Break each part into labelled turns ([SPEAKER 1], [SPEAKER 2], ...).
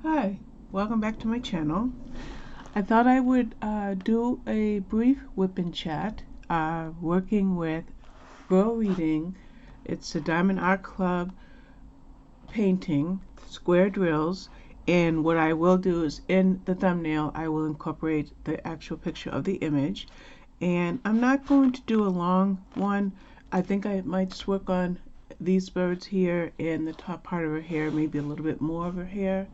[SPEAKER 1] Hi, welcome back to my channel. I thought I would do a brief WIP and Chat working with Girl Reading. It's a Diamond Art Club painting, square drills, and what I will do is in the thumbnail I will incorporate the actual picture of the image. And I'm not going to do a long one. I think I might just work on these birds here and the top part of her hair, maybe a little bit more of her hair.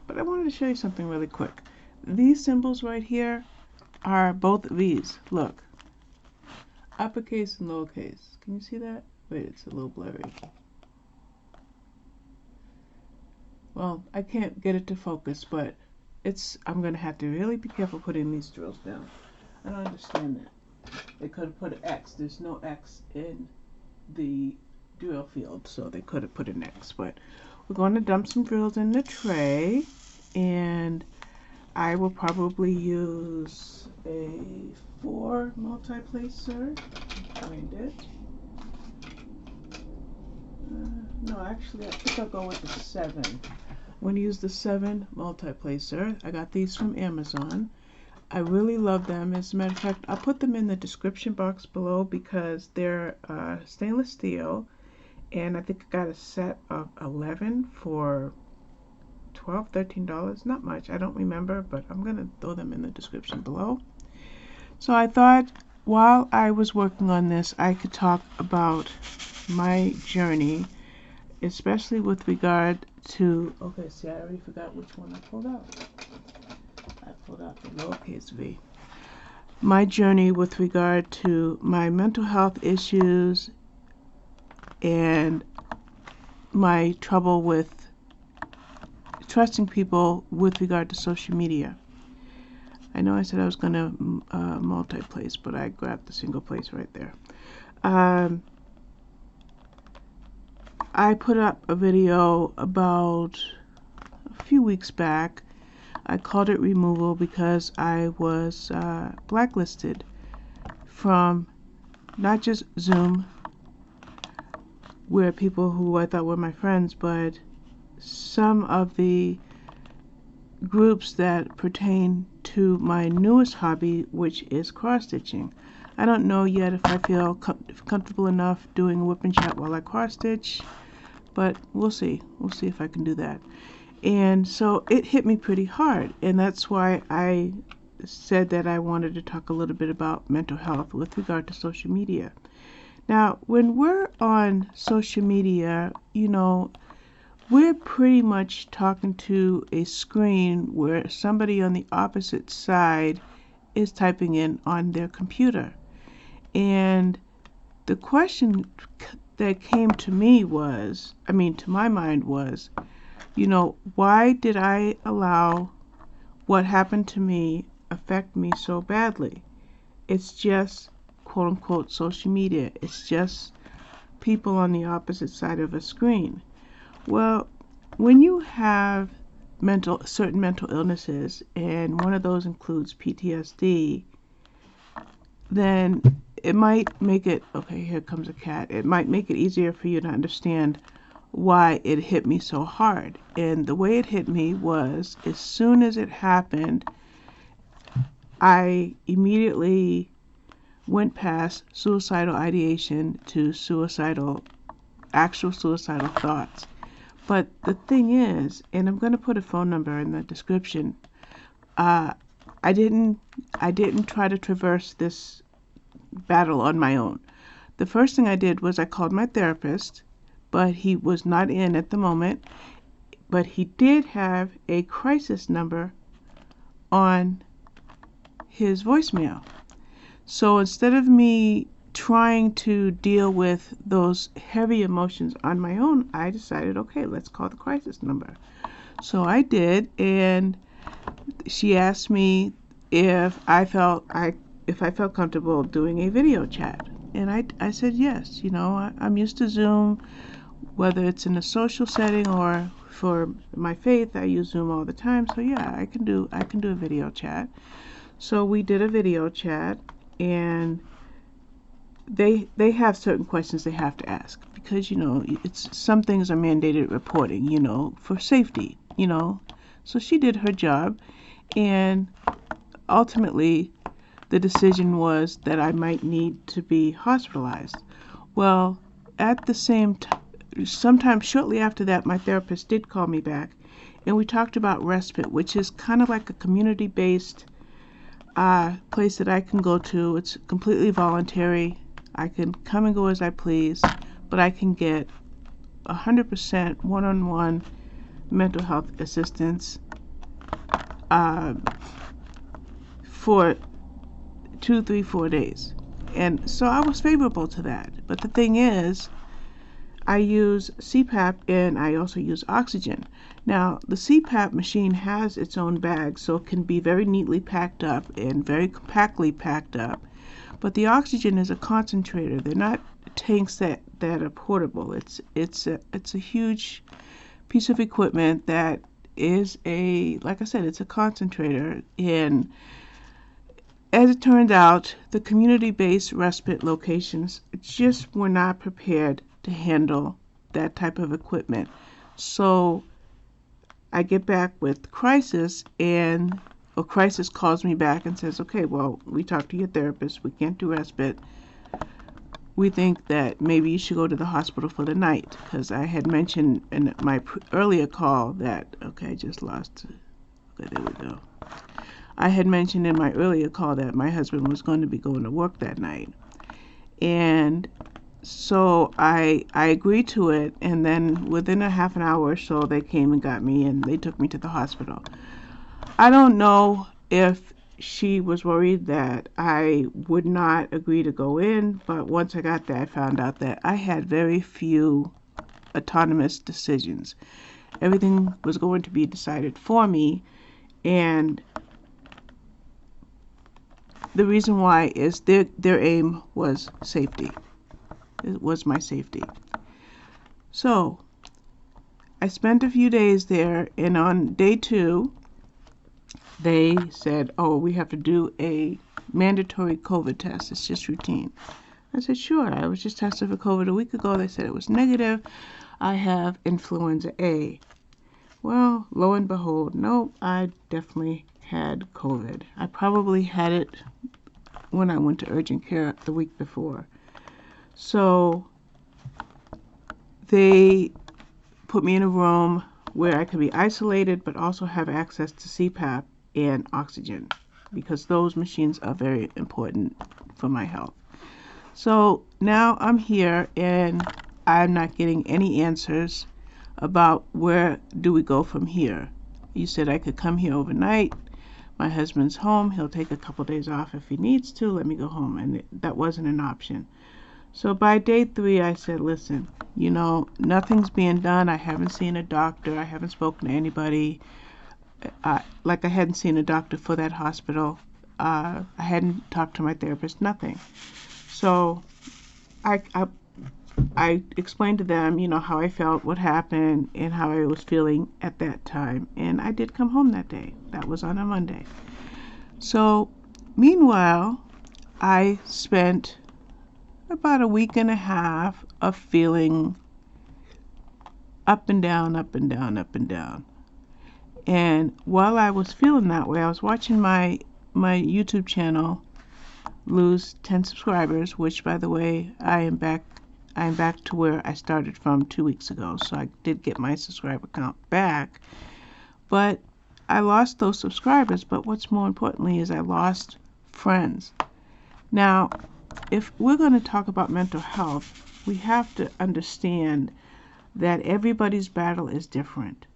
[SPEAKER 1] But I wanted to show you something really quick. These symbols right here are both V's. Look, uppercase and lowercase. Can you see that? Wait, it's a little blurry. Well, I can't get it to focus, but I'm going to have to really be careful putting these drills down. I don't understand that. They could have put an X. There's no X in the drill field, so they could have put an X. But we're going to dump some drills in the tray, and I will probably use a 4 multi-placer. Find it. No, actually, I think I'll go with the 7. I'm going to use the 7 multi-placer. I got these from Amazon. I really love them. As a matter of fact, I'll put them in the description box below because they're stainless steel, and I think I got a set of 11 for $12, $13. Not much, I don't remember, but I'm going to throw them in the description below. So I thought while I was working on this, I could talk about my journey, especially with regard to, okay, see, I already forgot which one I pulled out. I pulled out the lowercase v. My journey with regard to my mental health issues and my trouble with trusting people with regard to social media. I know I said I was going to multi-place, but I grabbed the single place right there. I put up a video about a few weeks back. I called it removal because I was blacklisted from not just Zoom, where people who I thought were my friends, but some of the groups that pertain to my newest hobby, which is cross-stitching. I don't know yet if I feel comfortable enough doing a WIP and Chat while I cross-stitch, but we'll see. We'll see if I can do that. And so it hit me pretty hard, and that's why I said that I wanted to talk a little bit about mental health with regard to social media. Now, when we're on social media, you know, we're pretty much talking to a screen where somebody on the opposite side is typing in on their computer. And the question that came to me was, to my mind was, you know, why did I allow what happened to me affect me so badly? It's just, quote unquote, social media. It's just people on the opposite side of a screen. Well, when you have certain mental illnesses, and one of those includes PTSD, then it might make it, okay, here comes a cat. It might make it easier for you to understand why it hit me so hard. And the way it hit me was, as soon as it happened, I immediately went past suicidal ideation to actual suicidal thoughts. But the thing is, and I'm going to put a phone number in the description, I didn't try to traverse this battle on my own. The first thing I did was I called my therapist, but he was not in at the moment. But he did have a crisis number on his voicemail. So instead of me trying to deal with those heavy emotions on my own, I decided, okay, let's call the crisis number. So I did, and she asked me if I felt comfortable doing a video chat. And I said yes. You know, I'm used to Zoom, whether it's in a social setting or for my faith, I use Zoom all the time. So yeah, I can do a video chat. So we did a video chat, and they have certain questions they have to ask because, you know, some things are mandated reporting, you know, for safety, you know. So she did her job, and ultimately the decision was that I might need to be hospitalized. Well, at the same time, sometime shortly after that, my therapist did call me back, and we talked about respite, which is kind of like a community-based place that I can go to. It's completely voluntary. I can come and go as I please, but I can get 100% one-on-one mental health assistance for 2, 3, 4 days. And so I was favorable to that. But the thing is, I use CPAP and I also use oxygen. Now, the CPAP machine has its own bag, so it can be very neatly packed up and very compactly packed up. But the oxygen is a concentrator. They're not tanks that are portable. It's a huge piece of equipment that is like I said, it's a concentrator. And as it turned out, the community-based respite locations just were not prepared to handle that type of equipment. So I get back with Crisis, or Crisis calls me back and says, okay, well, we talked to your therapist. We can't do respite. We think that maybe you should go to the hospital for the night, because I had mentioned in my earlier call that, okay, I just lost. Okay, there we go. I had mentioned in my earlier call that my husband was going to be going to work that night. And so I agreed to it, and then within a half an hour or so, they came and got me, and they took me to the hospital. I don't know if she was worried that I would not agree to go in, but once I got there, I found out that I had very few autonomous decisions. Everything was going to be decided for me, and the reason why is their aim was safety. It was my safety. So I spent a few days there, and on day 2, they said, oh, we have to do a mandatory COVID test. It's just routine. I said, sure. I was just tested for COVID a week ago. They said it was negative. I have influenza A. Well, lo and behold, no, I definitely had COVID. I probably had it when I went to urgent care the week before. So they put me in a room where I could be isolated but also have access to CPAP and oxygen, because those machines are very important for my health. So now I'm here and I'm not getting any answers about where do we go from here. You said I could come here overnight. My husband's home. He'll take a couple days off if he needs to. Let me go home. And that wasn't an option. So by day 3, I said, listen, nothing's being done. I haven't seen a doctor. I haven't spoken to anybody. Like I hadn't seen a doctor for that hospital. I hadn't talked to my therapist, nothing. So I explained to them, how I felt, what happened, and how I was feeling at that time. And I did come home that day. That was on a Monday. So meanwhile, I spent about a week and a half of feeling up and down, up and down, up and down. And while I was feeling that way, I was watching my YouTube channel lose 10 subscribers, which, by the way, I'm back to where I started from 2 weeks ago. So I did get my subscriber count back. But I lost those subscribers. But what's more importantly is I lost friends. Now, if we're going to talk about mental health, we have to understand that everybody's battle is different.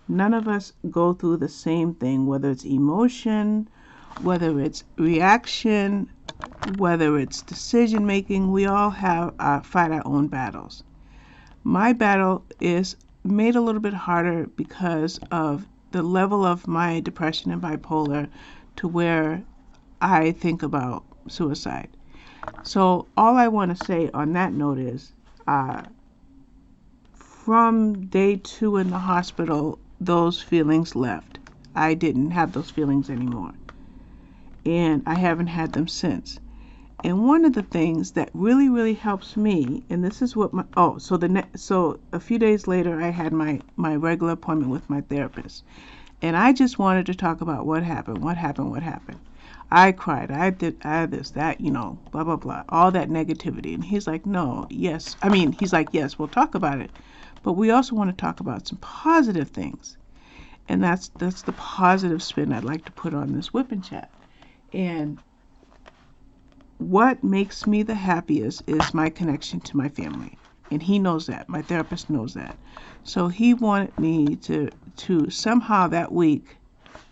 [SPEAKER 1] None of us go through the same thing, whether it's emotion, whether it's reaction, whether it's decision making. We all have fight our own battles. My battle is made a little bit harder because of the level of my depression and bipolar to where I think about suicide. So all I want to say on that note is from day 2 in the hospital, those feelings left. I didn't have those feelings anymore. And I haven't had them since. And one of the things that really, really helps me, and this is what so a few days later I had my regular appointment with my therapist. And I just wanted to talk about what happened. I cried. I had this, that, blah, blah, blah, all that negativity. And he's like, no, yes. He's like, yes, we'll talk about it. But we also want to talk about some positive things. And that's the positive spin I'd like to put on this WIP and Chat. And what makes me the happiest is my connection to my family. And he knows that. My therapist knows that. So he wanted me to somehow that week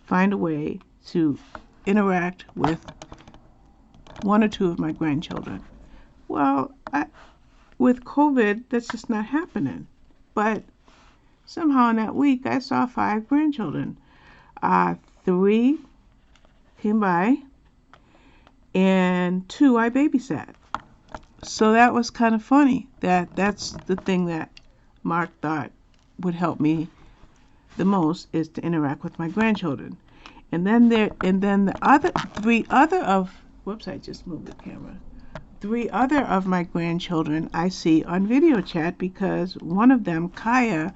[SPEAKER 1] find a way to interact with one or two of my grandchildren. Well, with COVID, that's just not happening. But somehow in that week, I saw 5 grandchildren. 3 came by, and 2 I babysat. So that was kind of funny. That's the thing that Mark thought would help me the most, is to interact with my grandchildren. And then the other 3 other of, whoops, I just moved the camera. 3 other of my grandchildren I see on video chat, because one of them, Kaya,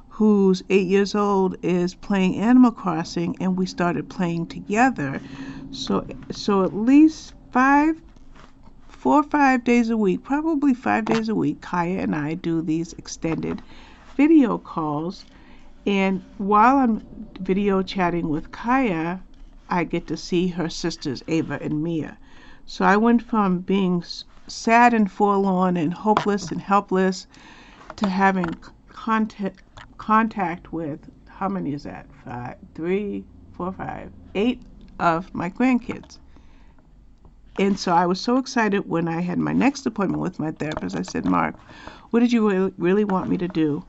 [SPEAKER 1] who's 8 years old, is playing Animal Crossing, and we started playing together. So at least 4 or 5 days a week, probably 5 days a week, Kaya and I do these extended video calls. And while I'm video chatting with Kaya, I get to see her sisters, Ava and Mia. So I went from being sad and forlorn and hopeless and helpless to having contact with, how many is that? 3, 4, 5, 8 of my grandkids. And so I was so excited when I had my next appointment with my therapist. I said, Mark, what did you really want me to do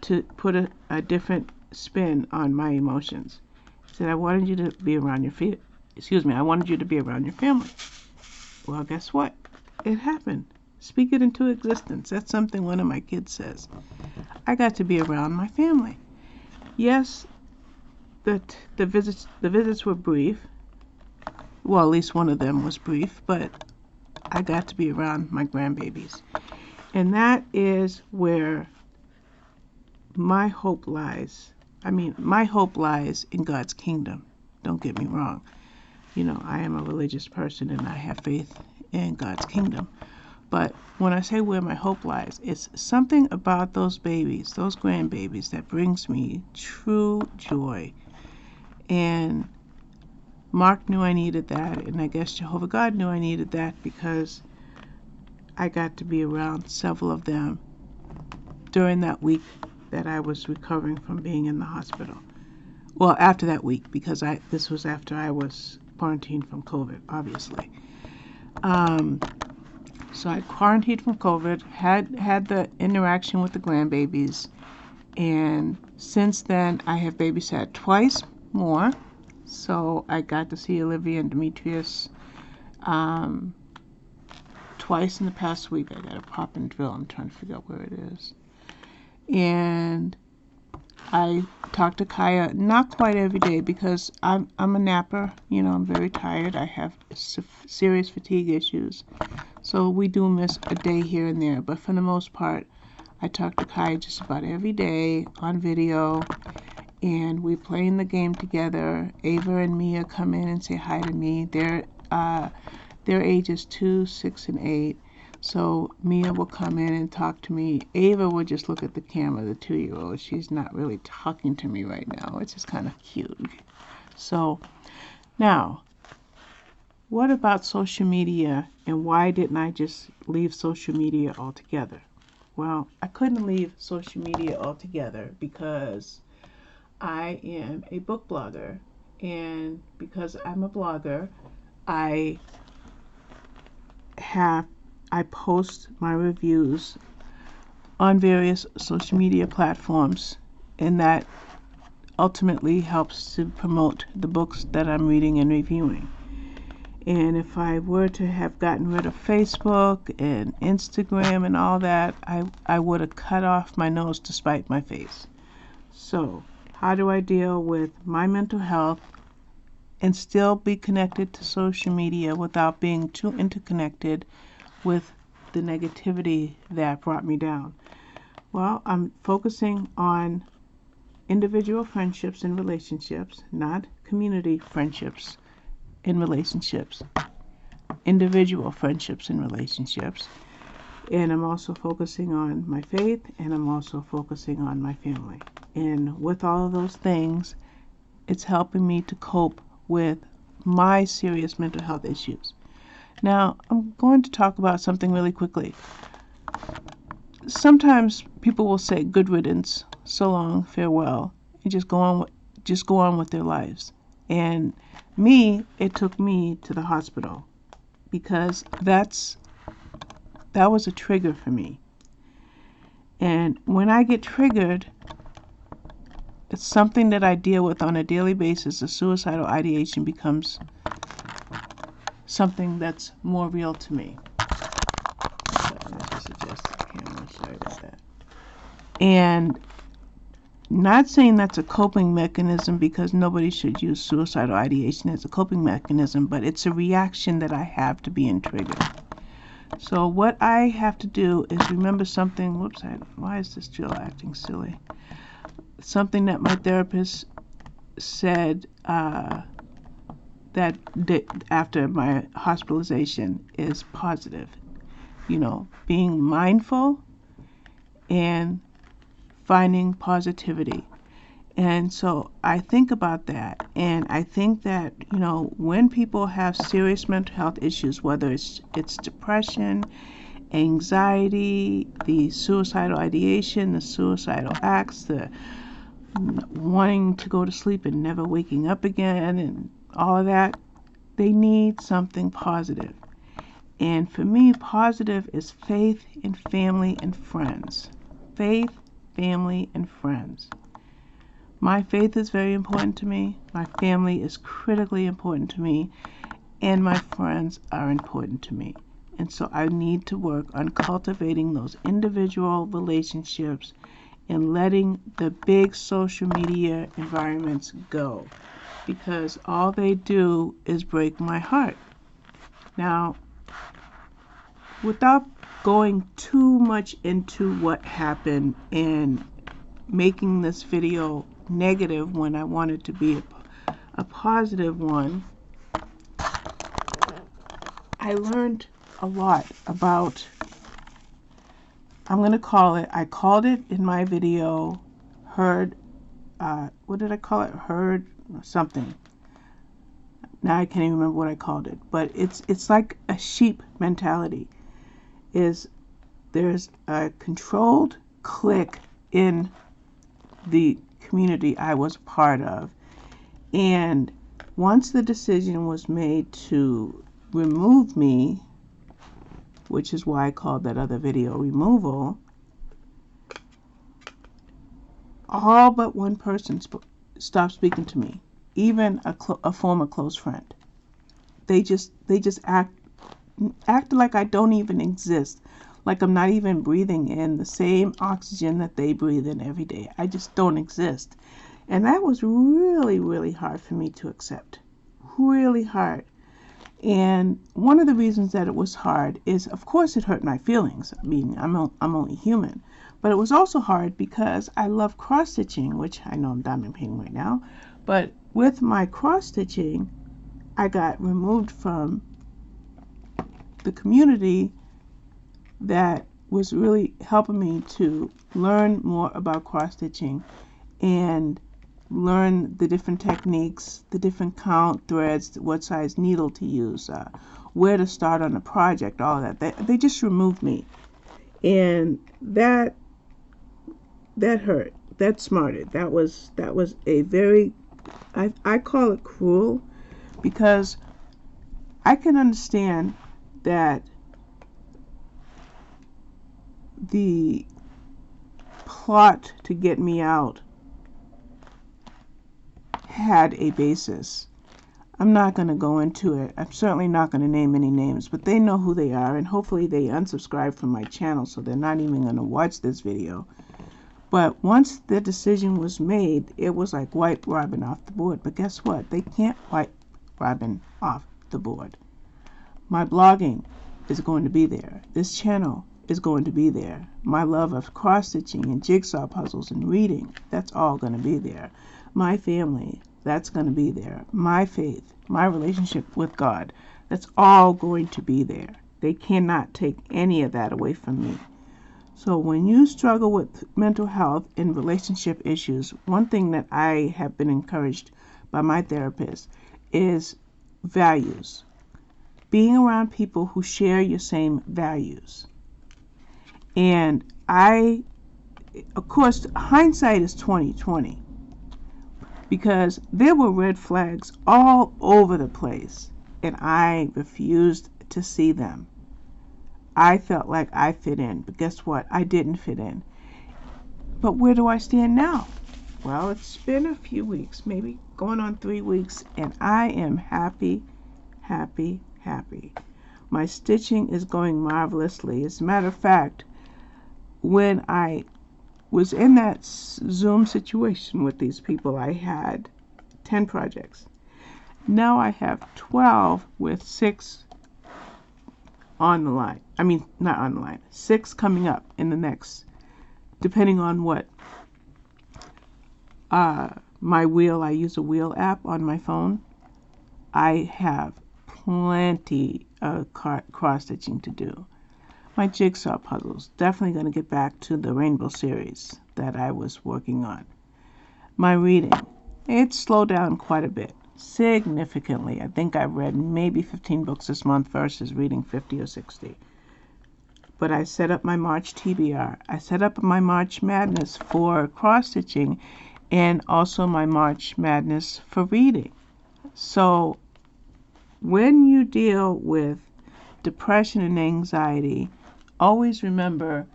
[SPEAKER 1] to put a different spin on my emotions? He said, I wanted you to be around your I wanted you to be around your family. Well, guess what? It happened. Speak it into existence. That's something one of my kids says. I got to be around my family. Yes, the visits were brief. Well, at least one of them was brief, but I got to be around my grandbabies. And that is where my hope lies. My hope lies in God's kingdom. Don't get me wrong. I am a religious person and I have faith in God's kingdom. But when I say where my hope lies, it's something about those babies, those grandbabies, that brings me true joy. And Mark knew I needed that, and I guess Jehovah God knew I needed that, because I got to be around several of them during that week that I was recovering from being in the hospital. Well, after that week, because this was after I was quarantined from COVID, obviously. So I quarantined from COVID, had the interaction with the grandbabies, and since then I have babysat twice more. So I got to see Olivia and Demetrius twice in the past week. I got a pop and drill. I'm trying to figure out where it is. And I talk to Kaya not quite every day, because I'm a napper. I'm very tired. I have serious fatigue issues. So we do miss a day here and there. But for the most part, I talk to Kaya just about every day on video. And we play in the game together. Ava and Mia come in and say hi to me. Their ages 2, 6, and 8. So Mia will come in and talk to me. Ava will just look at the camera, the 2-year-old. She's not really talking to me right now, which is kind of cute. So now, what about social media, and why didn't I just leave social media altogether? Well, I couldn't leave social media altogether because I am a book blogger, and because I'm a blogger, I post my reviews on various social media platforms, and that ultimately helps to promote the books that I'm reading and reviewing. And if I were to have gotten rid of Facebook and Instagram and all that, I would have cut off my nose to spite my face. So how do I deal with my mental health and still be connected to social media without being too interconnected with the negativity that brought me down? Well, I'm focusing on individual friendships and relationships, not community friendships and relationships, individual friendships and relationships. And I'm also focusing on my faith, and I'm also focusing on my family. And with all of those things, it's helping me to cope with my serious mental health issues. Now, I'm going to talk about something really quickly. Sometimes people will say good riddance, so long, farewell, and just go on with their lives. And it took me to the hospital, because that was a trigger for me. And when I get triggered, it's something that I deal with on a daily basis. The suicidal ideation becomes something that's more real to me. And not saying that's a coping mechanism, because nobody should use suicidal ideation as a coping mechanism, but it's a reaction that I have to being triggered. So what I have to do is remember something. Why is this drill acting silly? Something that my therapist said that after my hospitalization is positive. Being mindful and finding positivity. And so I think about that, and I think that, when people have serious mental health issues, whether it's depression, anxiety, the suicidal ideation, the suicidal acts, the wanting to go to sleep and never waking up again, and all of that, they need something positive. And for me, positive is faith in family and friends. Faith, family, and friends. My faith is very important to me. My family is critically important to me. And my friends are important to me. And so I need to work on cultivating those individual relationships and letting the big social media environments go, because all they do is break my heart. Now, without going too much into what happened and making this video negative when I wanted to be a positive one, I learned a lot about, I called it in my video, what did I call it? Herd something. Now I can't even remember what I called it, but it's like a sheep mentality. There's a controlled clique in the community I was a part of, and once the decision was made to remove me, which is why I called that other video removal, all but one person stopped speaking to me, even a former close friend. They just act like I don't even exist, like I'm not even breathing in the same oxygen that they breathe in every day. I just don't exist. And that was really, really hard for me to accept. Really hard. And one of the reasons that it was hard is, of course, it hurt my feelings. I mean, I'm only human. But it was also hard because I love cross-stitching, which I know I'm diamond painting right now. But with my cross-stitching, I got removed from the community that was really helping me to learn more about cross-stitching and learn the different techniques, the different count threads, what size needle to use, where to start on a project, all of that. They just removed me. And that hurt. That smarted. That was a very, I call it cruel, because I can understand that the plot to get me out had a basis. I'm not going to go into it. I'm certainly not going to name any names, but they know who they are, and hopefully they unsubscribe from my channel, so they're not even going to watch this video. But once the decision was made, it was like wipe Robin off the board. But guess what? They can't wipe Robin off the board. My blogging is going to be there. This channel is going to be there. My love of cross-stitching and jigsaw puzzles and reading, that's all going to be there. My family, that's going to be there. My faith, my relationship with God, that's all going to be there. They cannot take any of that away from me. So when you struggle with mental health and relationship issues, one thing that I have been encouraged by my therapist is values. Being around people who share your same values. And of course, hindsight is 20/20, because there were red flags all over the place, and I refused to see them. I felt like I fit in, but guess what? I didn't fit in. But where do I stand now? Well, it's been a few weeks, maybe going on 3 weeks, and I am happy, happy, happy. My stitching is going marvelously. As a matter of fact, when I was in that Zoom situation with these people, I had 10 projects. Now I have 12 with 6 on the line. I mean, not on the line. 6 coming up in the next, depending on what my wheel, I use a wheel app on my phone. I have plenty of cross-stitching to do. My jigsaw puzzles, definitely going to get back to the rainbow series that I was working on. My reading, it's slowed down quite a bit, significantly. I think I've read maybe 15 books this month versus reading 50 or 60. But I set up my March TBR. I set up my March Madness for cross-stitching and also my March Madness for reading. So when you deal with depression and anxiety, always remember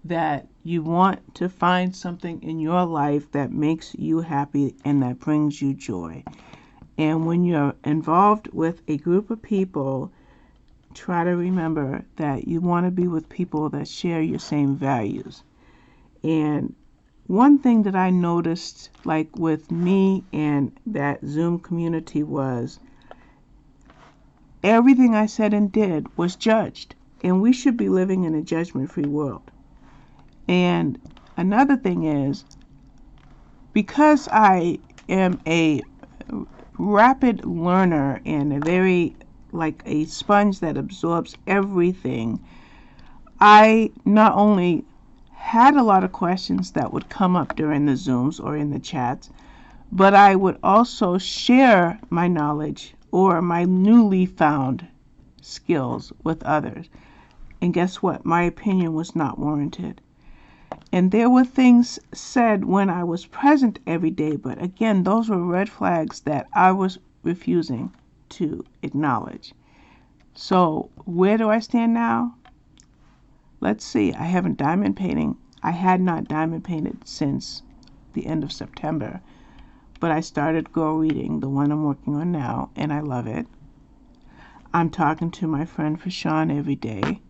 [SPEAKER 1] that you want to find something in your life that makes you happy and that brings you joy. And when you're involved with a group of people, try to remember that you want to be with people that share your same values. And one thing that I noticed, like with me and that Zoom community, was everything I said and did was judged. And we should be living in a judgment-free world. And another thing is, because I am a rapid learner and a very, like a sponge that absorbs everything, I not only had a lot of questions that would come up during the Zooms or in the chats, but I would also share my knowledge or my newly found skills with others. And guess what? My opinion was not warranted. And there were things said when I was present every day, but again, those were red flags that I was refusing to acknowledge. So where do I stand now? Let's see. I haven't diamond painting. I had not diamond painted since the end of September, but I started Go Reading, the one I'm working on now, and I love it. I'm talking to my friend Fashawn every day.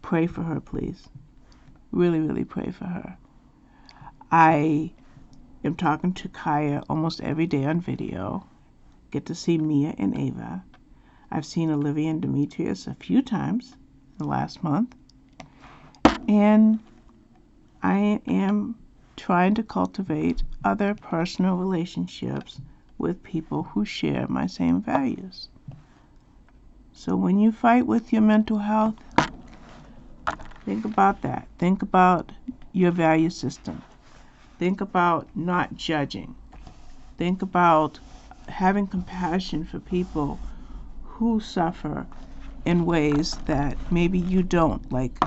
[SPEAKER 1] Pray for her, please. Really, really pray for her. I am talking to Kaya almost every day on video. Get to see Mia and Ava. I've seen Olivia and Demetrius a few times in the last month. And I am trying to cultivate other personal relationships with people who share my same values. So when you fight with your mental health, think about that. Think about your value system. Think about not judging. Think about having compassion for people who suffer in ways that maybe you don't. Like,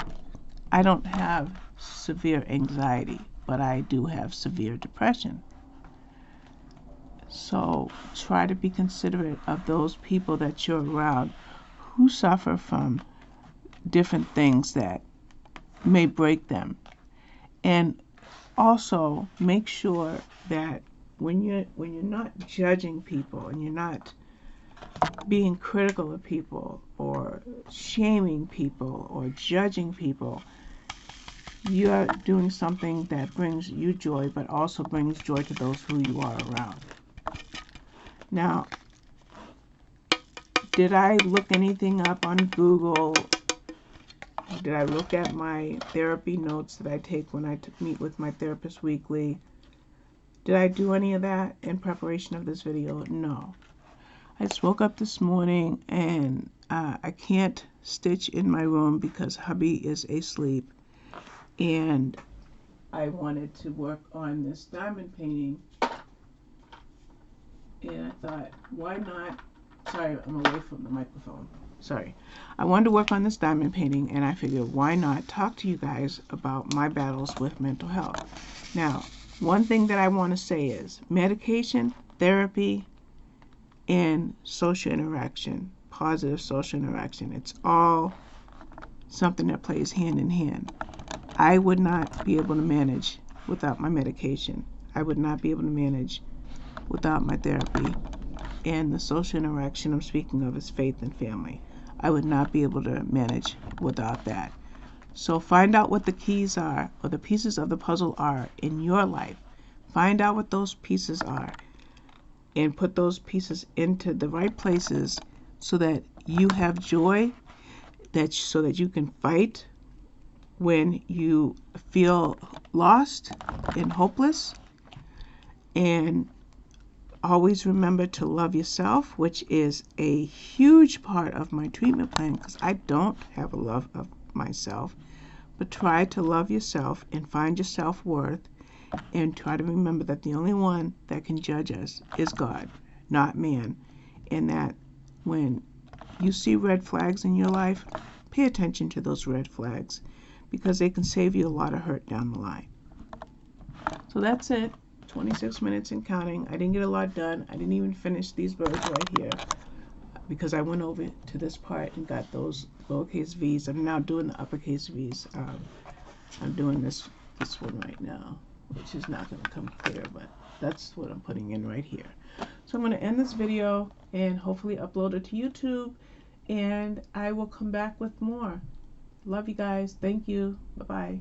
[SPEAKER 1] I don't have severe anxiety, but I do have severe depression. So try to be considerate of those people that you're around who suffer from different things that may break them. And also make sure that when you're not judging people and you're not being critical of people or shaming people or judging people, you're doing something that brings you joy but also brings joy to those who you are around. Now, did I look anything up on Google Did I look at my therapy notes that I take when I meet with my therapist weekly? Did I do any of that in preparation of this video? No. I just woke up this morning and I can't stitch in my room because hubby is asleep, and I wanted to work on this diamond painting, and I thought, why not? Sorry, I'm away from the microphone. Sorry. I wanted to work on this diamond painting, and I figured, why not talk to you guys about my battles with mental health? Now, one thing that I want to say is medication, therapy, and social interaction, positive social interaction. It's all something that plays hand in hand. I would not be able to manage without my medication. I would not be able to manage without my therapy. And the social interaction I'm speaking of is faith and family. I would not be able to manage without that. So find out what the keys are, or the pieces of the puzzle are in your life. Find out what those pieces are and put those pieces into the right places so that you have joy, so that you can fight when you feel lost and hopeless. And always remember to love yourself, which is a huge part of my treatment plan because I don't have a love of myself. But try to love yourself and find your self-worth, and try to remember that the only one that can judge us is God, not man. And that when you see red flags in your life, pay attention to those red flags because they can save you a lot of hurt down the line. So that's it. 26 minutes and counting. I didn't get a lot done. I didn't even finish these birds right here because I went over to this part and got those lowercase v's. I'm now doing the uppercase v's. I'm doing this one right now, which is not going to come clear, but that's what I'm putting in right here. So I'm going to end this video and hopefully upload it to YouTube, and I will come back with more. Love you guys. Thank you. Bye-bye.